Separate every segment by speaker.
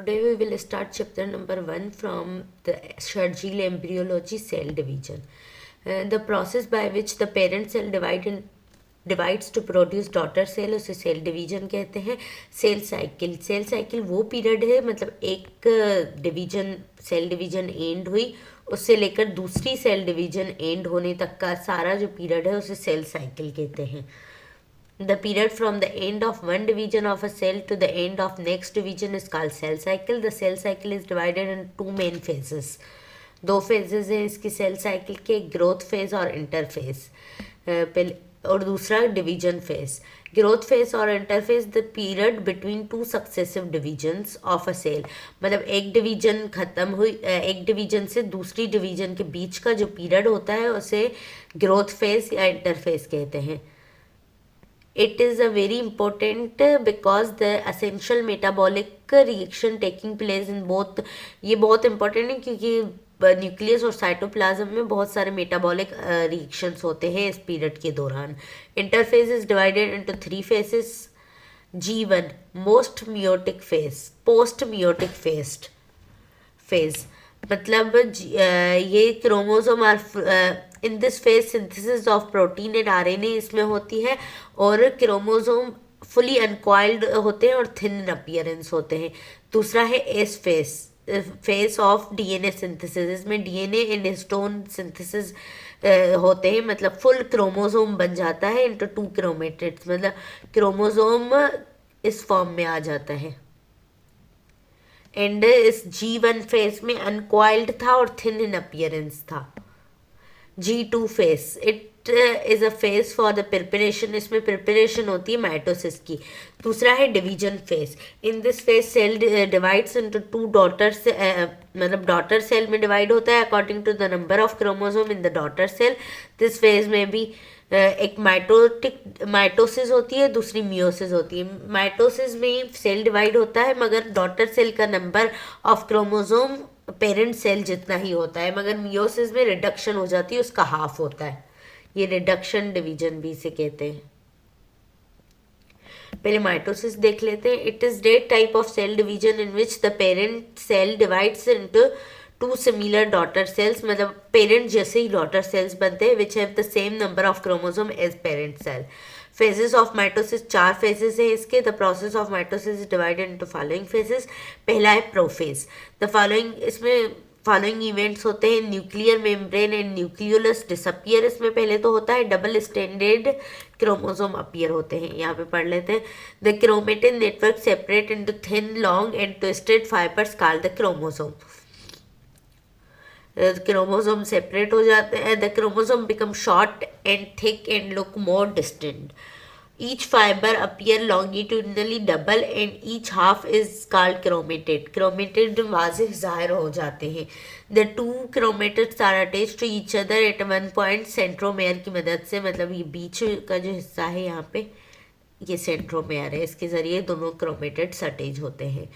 Speaker 1: Today we will start chapter number 1 from the Schedule embryology cell division. The process by which the parent cell divides to produce daughter cell उसे cell division कहते हैं. Cell cycle वो period है, मतलब एक division cell division and हुई उससे लेकर दूसरी सेल डिवीजन एंड होने तक का सारा जो पीरियड है उसे सेल साइकिल कहते हैं. The period from the end of one division of a cell to the end of next division is called cell cycle. The cell cycle is divided in two main phases. दो phases हैं इसकी cell cycle के, growth phase और interphase. पहले और दूसरा division phase. Growth phase और interphase the period between two successive divisions of a cell. मतलब एक division खत्म हुई, एक division से दूसरी division के बीच का जो period होता है उसे growth phase या interphase कहते हैं. It is a very important because the essential metabolic reaction taking place in both. ये बहुत important है क्योंकि न्यूक्लियस और साइटोप्लाज्म में बहुत सारे मेटाबॉलिक रिएक्शंस होते हैं इस पीरियड के दौरान. Interphase is divided into 3 phases. G1 most meiotic phase, post meiotic phase मतलब ये chromosome in this phase synthesis of protein and RNA इसमें होती है और क्रोमोसोम फुली अनकॉइल्ड होते हैं और थिन अपीयरेंस होते हैं. दूसरा है S phase of DNA synthesis. इसमें डीएनए एंड हिस्टोन सिंथेसिस होते हैं, मतलब फुल क्रोमोसोम बन जाता है इनटू 2 क्रोमेटिड्स, मतलब क्रोमोसोम इस फॉर्म में आ जाता है. एंड इस G1 फेज में अनकॉइल्ड था और थिन इन अपीयरेंस था. G2 phase it is a phase for the preparation. इसमें प्रिपरेशन होती है माइटोसिस की. दूसरा है division phase. In this phase cell divides into 2 daughter से, मतलब डॉटर सेल में डिवाइड होता है according to the number of chromosome in the daughter cell. This phase में भी एक माइटोसिस होती है, दूसरी मियोसिस होती है. माइटोसिस में सेल डिवाइड होता है मगर डॉटर सेल का number of chromosome parent cell जितना ही होता है, मगर मियोसिस में रिडक्शन हो जाती है, उसका हाफ होता है. ये रिडक्शन डिवीजन भी इसे कहते हैं. पहले माइटोसिस देख लेते हैं. It is that type of cell division in which the parent cell divides into 2 similar daughter cells, मतलब पेरेंट जैसे ही डॉटर सेल्स बनते हैं which have the same number of chromosome as parent cell. Phases of mitosis 4 phases हैं इसके. The process of mitosis is divided into following phases. पहला है prophase. The following, इसमें फॉलोइंग इवेंट्स होते हैं. Nuclear membrane and nucleolus disappear. इसमें पहले तो होता है डबल स्टैंडर्ड क्रोमोसोम अपीयर होते हैं, यहाँ पे पढ़ लेते हैं. The chromatin network separate into thin long and twisted fibres called the chromosome. Chromosome separate हो जाते हैं. The chromosome become short and thick and look more distant. Each fibre appear longitudinally double and each half is called chromatid. Chromatid वाज़िह ज़ाहिर हो जाते हैं. The 2 chromatids are attached to each other at 1 point centromere की मदद से, मतलब ये बीच का जो हिस्सा है यहाँ पे ये सेंट्रोमेयर है, इसके जरिए दोनों क्रोमेटिड्स अटैच होते हैं.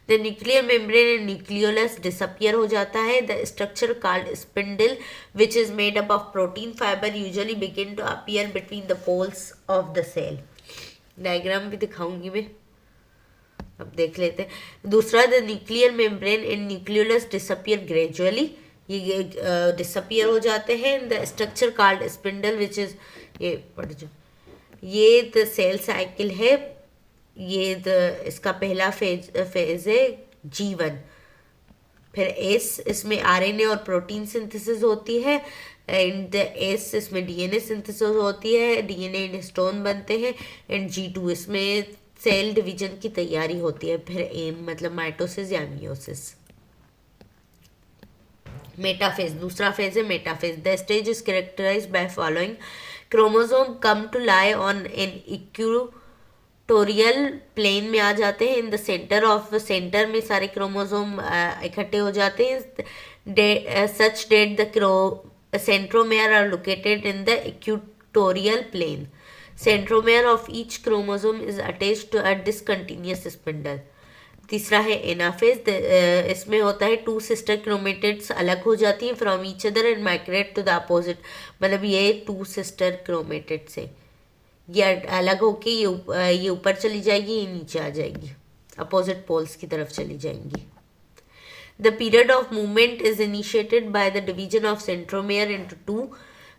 Speaker 1: The nuclear membrane and nucleolus disappear हो जाता है. The structure called spindle which is made up of protein fibre usually begin to appear between the poles of the cell. Diagram भी दिखाऊंगी मैं, अब देख लेते हैं. दूसरा, the nuclear membrane and nucleolus disappear gradually, ये डिसअपियर हो जाते हैं. The structure called spindle which is, ये पढ़ जो, ये द सेल साइकिल है. ये इसका पहला फेज है G1. फिर एस, इसमें आरएनए और प्रोटीन सिंथेसिस होती है. एंड एस, इसमें डीएनए सिंथेसिस होती है, डीएनए एंड हिस्टोन बनते हैं. एंड G2, इसमें सेल डिवीजन की तैयारी होती है. फिर एम मतलब माइटोसिस या मियोसिस. मेटाफेज, दूसरा फेज है metaphase. The stage is characterised by following. Chromosome come to lie on an equatorial plane में आ जाते हैं. इन द सेंटर में सारे क्रोमोसोम इकट्ठे हो जाते हैं. Such that the centromere are located in the equatorial plane. Centromere of each chromosome is attached to a discontinuous spindle. तीसरा है एनाफेज. इसमें होता है 2 सिस्टर क्रोमेटिड्स अलग हो जाती हैं from each other and migrate to the opposite, मतलब ये 2 सिस्टर क्रोमेटिड्स है, ये अलग होके ये ऊपर चली जाएगी, ये नीचे आ जाएगी. अपोजिट पोल्स की तरफ चली जाएंगी. The period of movement is initiated by the division of centromere into two.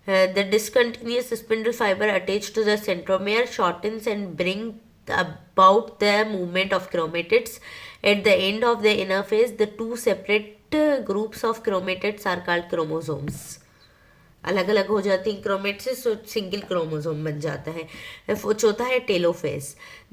Speaker 1: The discontinuous spindle fiber attached to the centromere shortens and brings about the movement of chromatids. At the end of the inner phase, the two separate groups of chromatids are called chromosomes. अलग अलग हो जाती हैं chromatids, single chromosome बन जाता है. वो चौथा है telophase.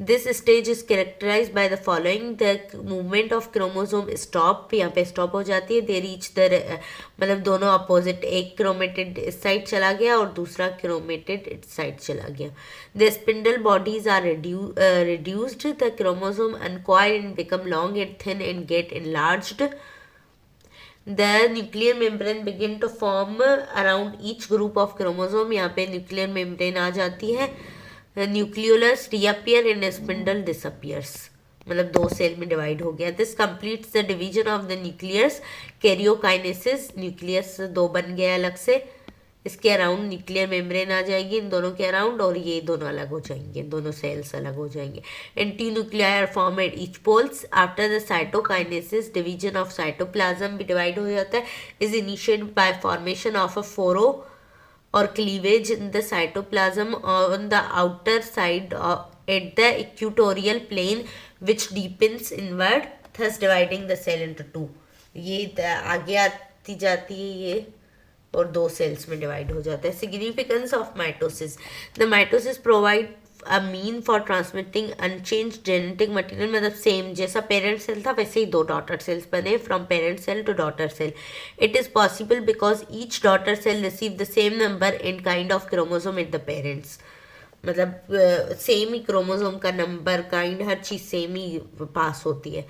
Speaker 1: This stage is characterise by the following. The movement of chromosome stop, यहाँ पे स्टॉप हो जाती है. दे रीच द, मतलब दोनों अपोजिट, एक क्रोमेटिड इस साइड चला गया और दूसरा क्रोमेटिड इस साइड चला गया. The spindle bodies are reduced. The chromosome uncoil and become long and thin and get enlarged. The nuclear membrane begin to form around each group of chromosome. यहाँ पे nuclear membrane आ जाती है. Nucleolus reappear and spindle disappears. मतलब 2 cell में divide हो गया. This completes the division of the nucleus. Karyokinesis, nucleus 2 बन गया अलग से. इसके अराउंड न्यूक्लियर मेम्ब्रेन आ जाएगी इन दोनों के अराउंड, और ये दोनों अलग हो जाएंगे, दोनों सेल्स अलग हो जाएंगे. Anti nuclei are form at each poles. After the cytokinesis, division of cytoplasm भी डिवाइड हो जाता है. Is initiated by formation of a furrow or cleavage in the cytoplasm on the outer side at the equatorial plane which deepens inward, thus dividing the cell into 2. ये आगे आती जाती है ये, और 2 सेल्स में डिवाइड हो जाता है. Significance of mitosis. The mitosis provide a mean for transmitting unchange genetic material. मतलब सेम जैसा पेरेंट सेल था वैसे ही 2 डॉटर सेल्स बने from parent cell to daughter cell. It is possible because each daughter cell receive the same number and kind of chromosome at the parents. मतलब same ही chromosome का number, kind, हर चीज़ same ही pass होती है.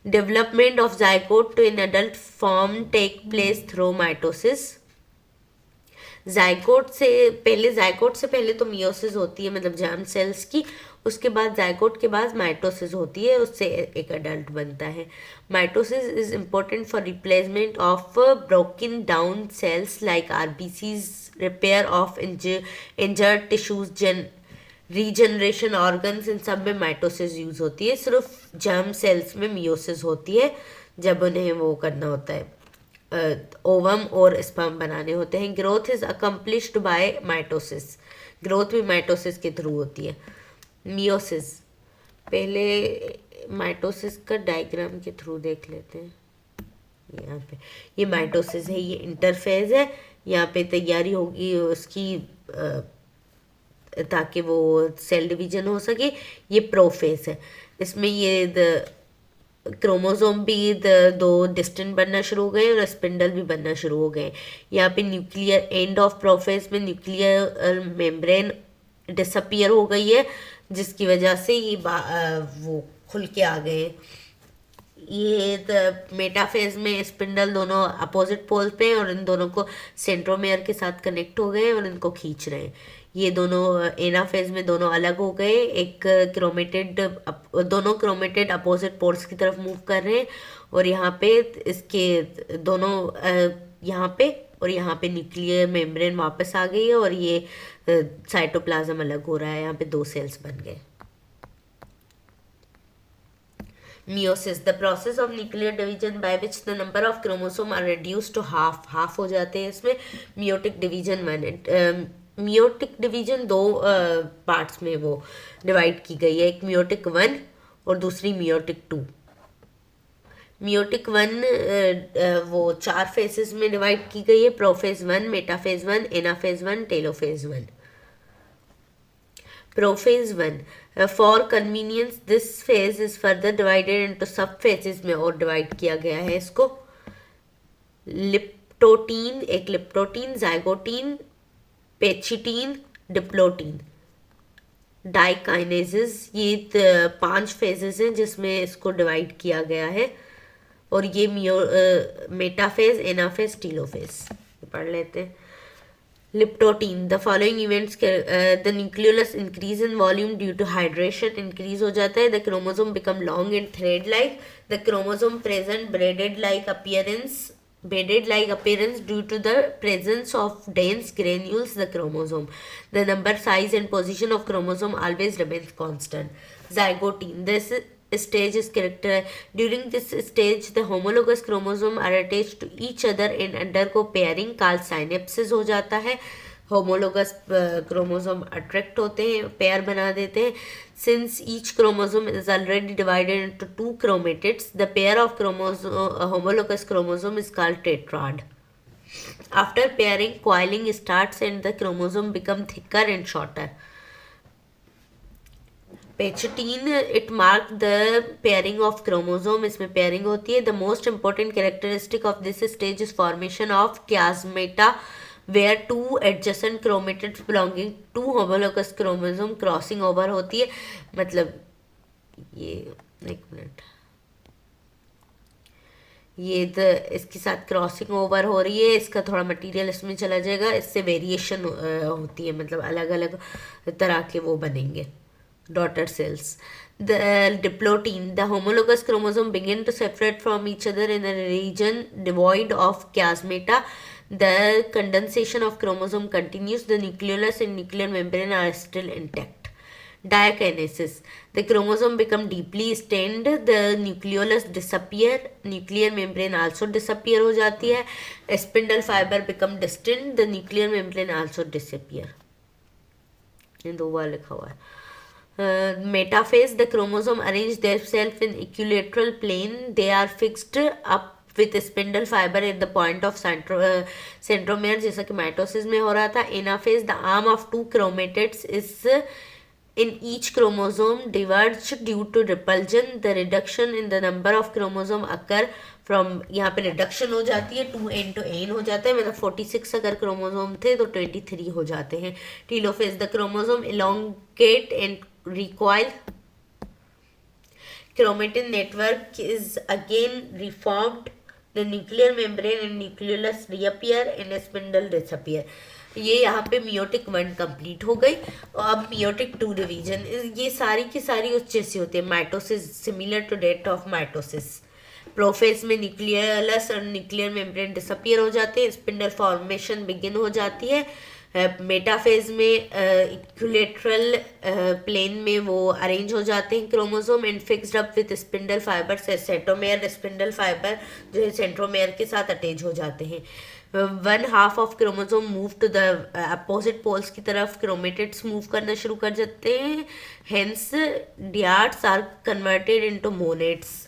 Speaker 1: Development of zygote to an adult form take place through mitosis. Zygote से पहले तो मियोसिस होती है, मतलब जर्म सेल्स की. उसके बाद जाइगोट के बाद माइटोसिस होती है, उससे एक अडल्ट बनता है. Mitosis is important for replacement of broken down cells like RBCs, repair of injured tissues, regeneration organs. इन सब में माइटोसिस यूज होती है. सिर्फ जर्म सेल्स में मियोसिस होती है जब उन्हें वो करना होता है, ओवम और स्पर्म बनाने होते हैं. Growth is accomplished by mitosis. Growth भी माइटोसिस के थ्रू होती है. मियोसिस, पहले माइटोसिस का डायग्राम के थ्रू देख लेते हैं. यहाँ पे ये माइटोसिस है, ये इंटरफेज है. यहाँ पे तैयारी होगी उसकी ताकि वो सेल डिवीजन हो सके. ये प्रोफेज है. इसमें ये क्रोमोसोम भी 2 डिस्टेंट बनना शुरू हो गए और स्पिंडल भी बनना शुरू हो गए. यहाँ पे न्यूक्लियर एंड ऑफ प्रोफेज में न्यूक्लियर मेम्ब्रेन डिसअपियर हो गई है, जिसकी वजह से ये वो खुल के आ गए. ये मेटाफेज में स्पिंडल दोनों अपोजिट पोल पे और इन दोनों को सेंट्रोमेयर के साथ कनेक्ट हो गए और इनको खींच रहे हैं. ये दोनों एनाफेज में दोनों अलग हो गए. दोनों क्रोमेटेड अपोजिट पोल्स की तरफ मूव कर रहे हैं, और यहाँ पे इसके दोनों यहाँ पे और यहाँ पे न्यूक्लियर मेम्ब्रेन वापस आ गई है, और ये साइटोप्लाज्म अलग हो रहा है. यहाँ पे 2 सेल्स बन गए. Meiosis, the process of nuclear division by which the number of chromosome are reduced to half हो जाते हैं इसमें. Meiotic division meiotic division 2 parts में वो डिवाइड की गई है. एक meiotic 1 और दूसरी meiotic 2. meiotic 1 वो 4 फेजेस में डिवाइड की गई है. Prophase 1, metaphase 1, anaphase 1, telophase 1. Prophase 1. For convenience, this phase is further divided into subphases में और डिवाइड किया गया है इसको. लिप्टोटीन, एक लिप्टोटीन, जाइगोटीन, पेचिटीन, डिप्लोटीन. डाइकाइनेसिस, ये 5 फेजेस हैं जिसमें इसको डिवाइड किया गया है, और ये मेटाफेज, एनाफेज, टीलोफेज. पढ़ लेते हैं. Leptotene, the following events, the nucleolus increase in volume due to hydration, increase हो जाता है. The chromosome become long and thread like. The chromosome present braided like appearance due to the presence of dense granules the chromosome. The number, size and position of chromosome always remains constant. Zygotine, this stage is characterized. During this stage, the homologous chromosome are attached to each other and undergo pairing, called synapses हो जाता है. Homologous chromosome attract होते हैं, pair बना देते हैं. Since each chromosome is already divided into 2 chromatids, the pair of homologous chromosome is called tetrad. After pairing, coiling starts and the chromosome become thicker and shorter. Page 13, it marks the pairing of chromosome. इसमें pairing होती है. The most important characteristic of this stage is formation of chiasmata, where two adjacent chromatids belonging to homologous chromosome crossing over होती है. मतलब ये एक minute, ये इसके साथ क्रॉसिंग ओवर हो रही है, इसका थोड़ा मटेरियल इसमें चला जाएगा, इससे वेरिएशन होती है, मतलब अलग अलग तरह के वो बनेंगे daughter cells. The diplotin, the homologous chromosome begin to separate from each other in a region devoid of chiasmata. The condensation of chromosome continues. The nucleolus and nuclear membrane are still intact. Diakinesis, the chromosome become deeply stained. The nucleolus disappear, nuclear membrane also disappear हो जाती है. Spindle fiber become distant. The nuclear membrane also disappear. ये दो बार लिखा हुआ है. Metaphase, the chromosome arrange themselves in equilateral plane. They are fixed up with spindle fiber at the point of centromere, जैसा कि mitosis में हो रहा था. Anaphase, the arm of 2 chromatids is in each chromosome diverged due to repulsion. The reduction in the number of chromosome occur from, यहाँ पे reduction हो जाती है, 2n to n हो जाता है, मतलब 46 अगर क्रोमोसोम थे तो 23 हो जाते हैं. Telophase, the chromosome elongate and recoil. Chromatin network is again reformed. The nuclear membrane and nucleolus reappear and spindle disappear. ये यहाँ पे मियोटिक 1 कंप्लीट हो गई. और अब मियोटिक 2 डिवीजन, ये सारी की सारी उस जैसी होती है. Mitosis similar to that of mitosis. Prophase में न्यूक्लियलस और न्यूक्लियर मेम्ब्रेन डिसअपियर हो जाते हैं, स्पिंडल फॉर्मेशन बिगिन हो जाती है. मेटाफेज में इक्विलेटरल प्लेन में वो अरेंज हो जाते हैं chromosome and fixed up with spindle fibre. Centromere spindle fibre जो है सेंट्रोमेयर के साथ अटैच हो जाते हैं. 1/2 of chromosome move to the opposite poles की तरफ क्रोमेटिड्स मूव करना शुरू कर जाते हैं. Hence dyads are converted into monads.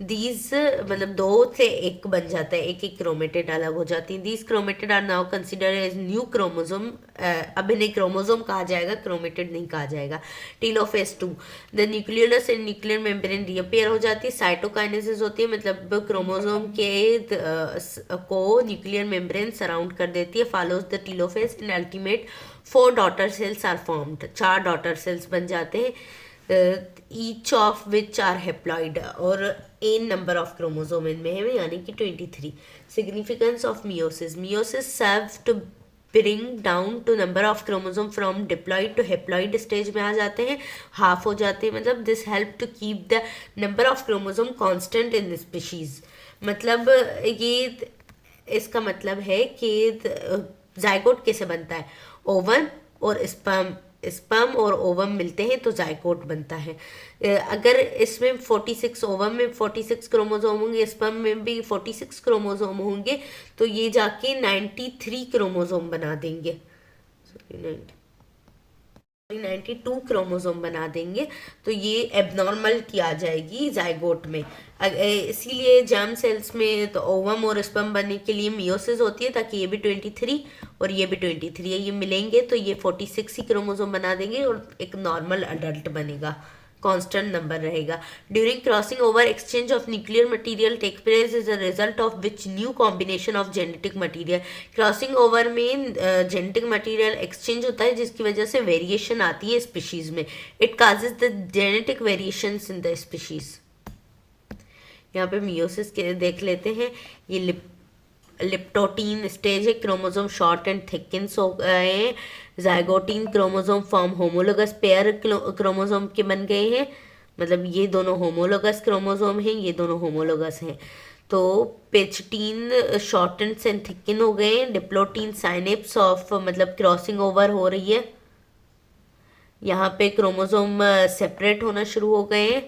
Speaker 1: These मतलब 2 से 1 बन जाता है, एक एक क्रोमेटिड अलग हो जाती है. These chromatid are now consider as new chromosome. अब इन्हें क्रोमोसोम कहा जाएगा, क्रोमेटिड नहीं कहा जाएगा. Telophase 2, the nucleolus and nuclear membrane reappear हो जाती है. साइटोकाइनेसिस होती है, मतलब क्रोमोसोम के को न्यूक्लियर मेम्ब्रेन सराउंड कर देती है. Follows the telophase and ultimate 4 daughter cells are formed. 4 daughter cells बन जाते हैं, each of which are haploid, और एन नंबर ऑफ क्रोमोसोम इनमें है, यानी कि 23. Significance of meiosis, meiosis serve to bring down to number of chromosome from diploid to haploid stage में आ जाते हैं, हाफ हो जाते हैं. मतलब this help to keep the number of chromosome constant in species. मतलब ये इसका मतलब है कि जाइगोट कैसे बनता है. ओवन और स्पर्म और ओवम मिलते हैं तो जाइगोट बनता है. अगर इसमें 46 ओवम में 46 क्रोमोसोम होंगे, स्पर्म में भी 46 क्रोमोसोम होंगे, तो ये जाके 93 क्रोमोसोम बना देंगे, 92 क्रोमोसोम बना देंगे. तो ये एबनॉर्मल की आ जाएगी जाइगोट में. इसीलिए जर्म सेल्स में तो ओवम और स्पर्म बनने के लिए मियोसिस होती है, ताकि ये भी 23 और ये भी 23 है, ये मिलेंगे तो ये 46 ही क्रोमोसोम बना देंगे और एक नॉर्मल अडल्ट बनेगा, कांस्टेंट नंबर रहेगा. During crossing over exchange of nuclear material take place is a result of which new combination of genetic material. Crossing over में जेनेटिक मटेरियल एक्सचेंज होता है, जिसकी वजह से वेरिएशन आती है स्पीशीज में. It causes the genetic variations in the species. यहाँ पे मियोसिस के देख लेते हैं. ये लिप्टोटीन स्टेज है, क्रोमोसोम शॉर्ट एंड थिकन्स हो गए हैं. Zygotene chromosome form homologous pair chromosome के बन गए हैं, मतलब ये दोनों होमोलोगस क्रोमोसोम हैं, ये दोनों होमोलोगस हैं. तो पेचटीन शॉर्टन एंड थिकन हो गए हैं. डिप्लोटीन साइनेप्स ऑफ मतलब क्रॉसिंग ओवर हो रही है. यहाँ पे क्रोमोसोम सेपरेट होना शुरू हो गए हैं.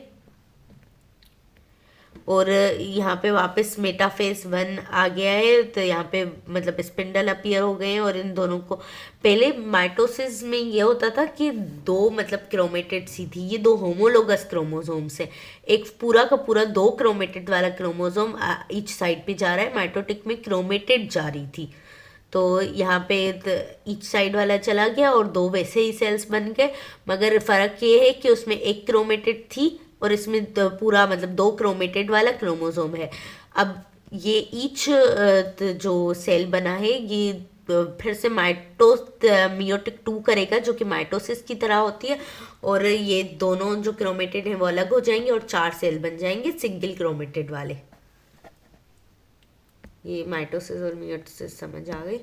Speaker 1: और यहाँ पे वापस मेटाफेज 1 आ गया है, तो यहाँ पे मतलब स्पिंडल अपीयर हो गए हैं। और इन दोनों को पहले माइटोसिस में ये होता था कि दो मतलब क्रोमेटेड सी थी, ये दो होमोलोगस क्रोमोसोम्स है, एक पूरा का पूरा दो क्रोमेटेड वाला क्रोमोसोम ईच साइड पे जा रहा है, माइटोटिक में क्रोमेटेड जा रही थी। तो यहाँ पे ईच साइड वाला चला गया और दो वैसे ही सेल्स बन गए, मगर फ़र्क ये है कि उसमें एक क्रोमेटेड थी और इसमें पूरा मतलब दो क्रोमेटेड वाला क्रोमोसोम है। अब ये ईच जो सेल बना है ये फिर से मियोटिक 2 करेगा, जो कि माइटोसिस की तरह होती है, और ये दोनों जो क्रोमेटेड हैं वो अलग हो जाएंगे और 4 सेल बन जाएंगे सिंगल क्रोमेटेड वाले। ये माइटोसिस और मियोसिस समझ आ गई।